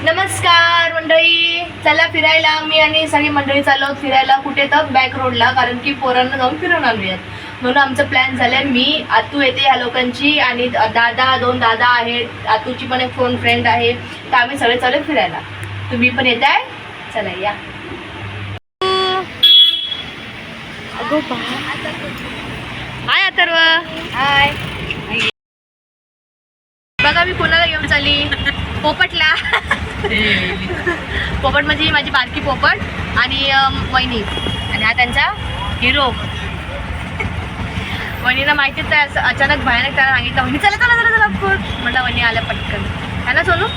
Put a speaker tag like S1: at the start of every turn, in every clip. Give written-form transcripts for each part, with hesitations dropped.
S1: नमस्कार मंडळी, चला फिरायला. मी आणि सगळी मंडळी चाललो फिरायला. कुठे तर बॅक रोडला, कारण की पोरांना जाऊन फिरून आलूयात. म्हणून आमचं प्लॅन झालंय. मी आतू येते ह्या लोकांची आणि दोन दादा आहेत. आतूची पण एक फोन फ्रेंड आहे. तर आम्ही सगळे चालू फिरायला. तुम्ही पण येत आहे? चला या. हाय अथर्व. हाय. बघा मी कोणाला घेऊन चालली. पोपटला. पोपट म्हणजे माझी बारकी पोपट आणि वहिनी, आणि हा त्यांचा हिरो. वहिनीला माहितीच आहे, असं अचानक भयानक त्याला सांगितलं, वहिनी चला चला चला चला खूप म्हटलं. वहिनी आल्या पटकन, है ना सोनू?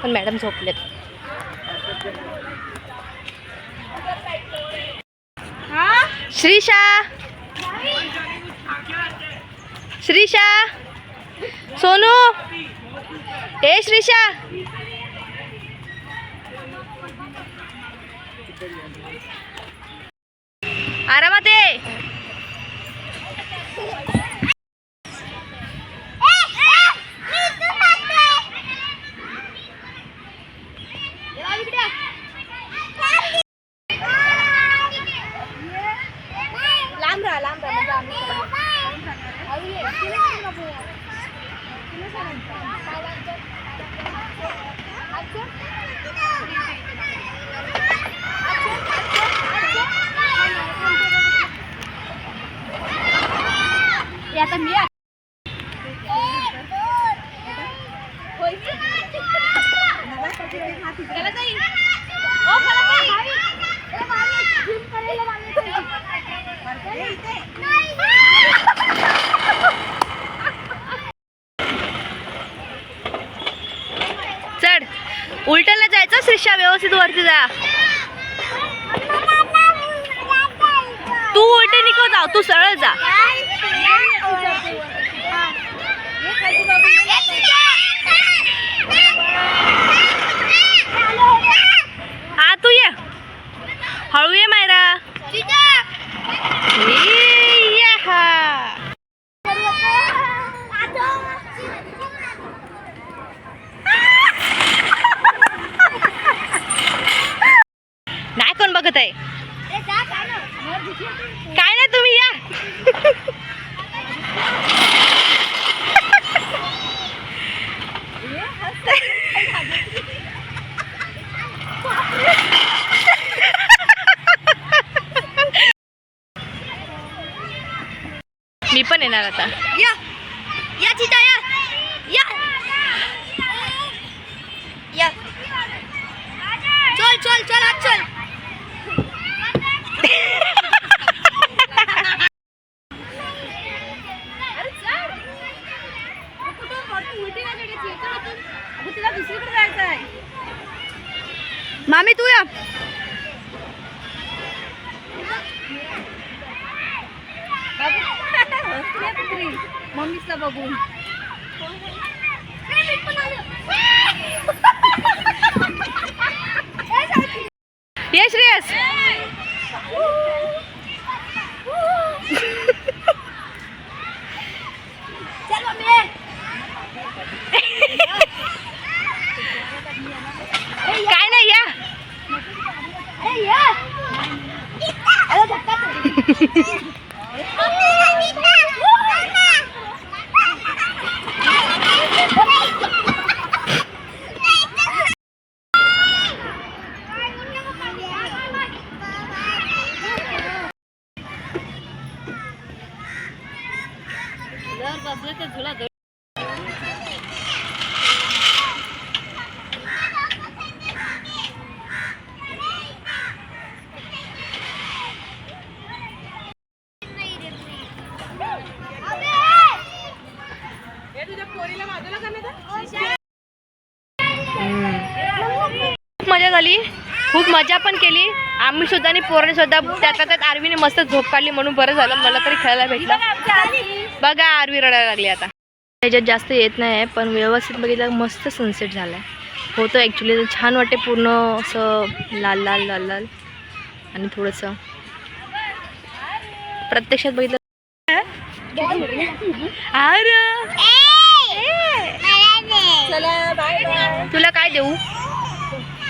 S1: पण मॅडम झोपलेत. श्रीशा, श्रीशा, सोनू, ए श्रीशा. आरामात ये. आता मी चढ. उलटायला जायचं श्रीशा, व्यवस्थित वरती जा. तू उलटे नको जाऊ, तू सरळ जा. हा तू ये, हळू ये मायरा. नाही कोण बघत आहे? काय नाही, तुम्ही या. मी पण येणार आता. या या चिता, या या या. चल चल चल आज चल. दुसरीकडे जायचं आहे. मामी तू या. मम्मीचा बघून ये श्रेयस. काय नाही या. मजा झाली, खूप मजा पण केली आम्ही सुद्धा आणि पोराने सुद्धा. त्यात आरवीने मस्त झोप काढली, म्हणून बरं झालं, मला तरी खेळायला भेटलं. बघा आरवी रडायला लागली आता. त्याच्यात जास्त येत नाही, पण व्यवस्थित बघितलं मस्त सनसेट झाला आहे. होतं ॲक्च्युली छान वाटते, पूर्ण असं लाल लाल लाल लाल आणि थोडंसं प्रत्यक्षात बघितलं अरे तुला काय देऊ?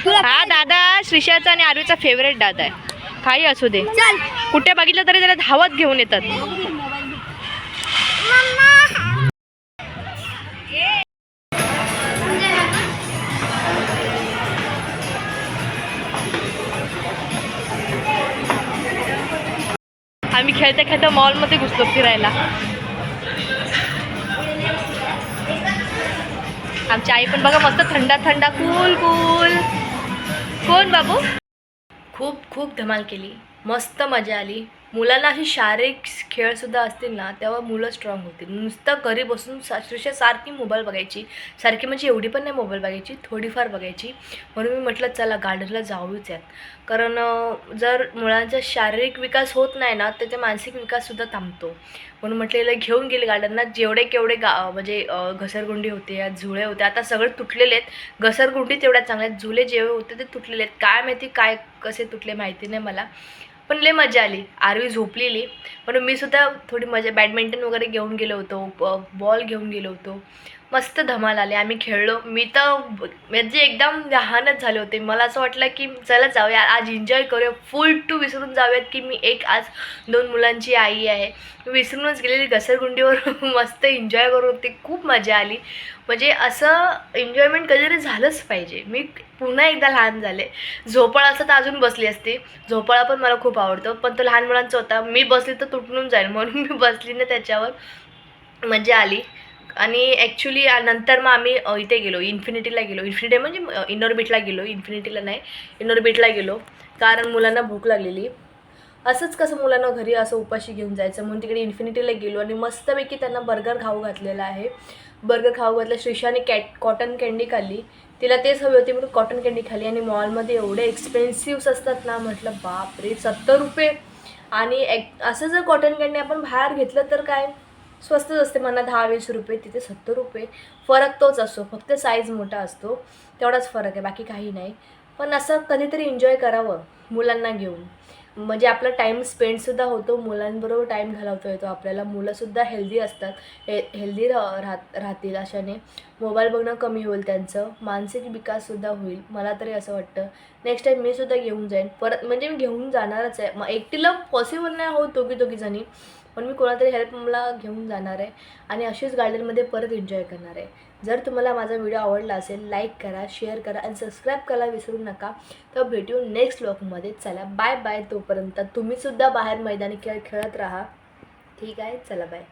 S1: हा दादा श्रीषाचा आणि आरवीचा फेवरेट दादा आहे. काही असू दे, कुठे बघितलं तरी त्याला धावत घेऊन येतात. आम्ही खेळता खेळता मॉलमध्ये घुसलो फिरायला. आमची आई पण बघा मस्त थंडा थंडा कूल कूल. कोण बाबू? खूप खूप धमाल केली, मस्त मजा आली. मुलांना अशी शारीरिक खेळसुद्धा असतील ना तेव्हा मुलं स्ट्रॉंग होतील. नुसतं घरी बसून श्रीषा सारखी मोबाईल बघायची, सारखी म्हणजे एवढी पण नाही मोबाईल बघायची, थोडीफार बघायची. म्हणून मी म्हटलं चला गार्डनला जाऊच यात. कारण जर मुलांचा शारीरिक विकास होत नाही ना तर ते मानसिक विकाससुद्धा थांबतो. म्हणून म्हटलेलं घेऊन गेले गार्डनला. जेवढे केवढे म्हणजे घसरगुंडी होते, झुळे होते, आता सगळे तुटलेले आहेत. घसरगुंडी तेवढ्या चांगल्या आहेत, झुले जेवढे होते ते तुटलेले आहेत. काय माहिती काय कसे तुटले माहिती नाही मला, पण लय मजा आली. आरवी झोपलेली म्हणून मी सुद्धा थोडी मजा, बॅडमिंटन वगैरे घेऊन गेलो होतो, बॉल घेऊन गेलो होतो. मस्त धमाल आले, आम्ही खेळलो. मी तर म्हणजे एकदम लहानच झाले होते. मला असं वाटलं की चला जाऊया आज, एन्जॉय करूया, फुल टू विसरून जाऊयात की मी एक आज 2 मुलांची आई आहे. विसरूनच गेलेली घसरगुंडीवर मस्त एन्जॉय करू होते. खूप मजा आली. म्हणजे असं एन्जॉयमेंट कधीतरी झालंच पाहिजे. मी पुन्हा एकदा लहान झाले. झोपाळा असं तर अजून बसली असते. झोपाळा पण मला खूप आवडतो, पण तो लहान मुलांचा होता. मी बसली तर तुटून जाईल म्हणून मी बसली ना त्याच्यावर. मजा आली. आणि ॲक्च्युली नंतर मग आम्ही इथे गेलो, इन्फिनिटीला गेलो. इन्फिनिटी म्हणजे इनॉर्बिटला गेलो, इन्फिनिटीला नाही, इनॉर्बिटला गेलो. कारण मुलांना भूक लागलेली. असंच कसं मुलांना घरी असं उपाशी घेऊन जायचं म्हणून तिकडे इन्फिनिटीला गेलो आणि मस्तपैकी त्यांना बर्गर खाऊ घातलेला आहे. बर्गर खाऊ घातलं. श्रीषाने कॉटन कँडी खाल्ली, तिला तेच हवी होती म्हणून कॉटन कँडी खाल्ली. आणि मॉलमध्ये एवढे एक्सपेन्सिव्स असतात ना, म्हटलं बापरे 70 रुपये. आणि असं जर कॉटन कँडी आपण बाहेर घेतलं तर काय स्वस्तच असते म्हणा, 10-20 रुपये, तिथे 70 रुपये. फरक तोच असतो, फक्त साईज मोठा असतो, तेवढाच फरक आहे, बाकी काही नाही. पण असं कधीतरी एन्जॉय करावं मुलांना घेऊन, म्हणजे आपला टाईम स्पेंडसुद्धा होतो, मुलांबरोबर टाईम घालवता येतो आपल्याला. मुलंसुद्धा हेल्दी असतात, हेल्दी राहतील अशाने. मोबाईल बघणं कमी होईल, त्यांचं मानसिक विकाससुद्धा होईल. मला तरी असं वाटतं. नेक्स्ट टाईम मी सुद्धा घेऊन जाईन परत, म्हणजे मी घेऊन जाणारच आहे. मग एकटीला पॉसिबल नाही होत दोघी पण मी कोणातरी हेल्प मला घेऊन जाणार आहे आणि अशीच गार्डनमध्ये परत एन्जॉय करणार आहे. जर तुम्हाला माझा व्हिडिओ आवडला असेल लाईक करा, शेअर करा आणि सबस्क्राईब करायला विसरू नका. तर भेटू नेक्स्ट व्लॉगमध्ये. चला बाय बाय. तोपर्यंत तुम्हीसुद्धा बाहेर मैदानी खेळ खेळत राहा. ठीक आहे, चला बाय.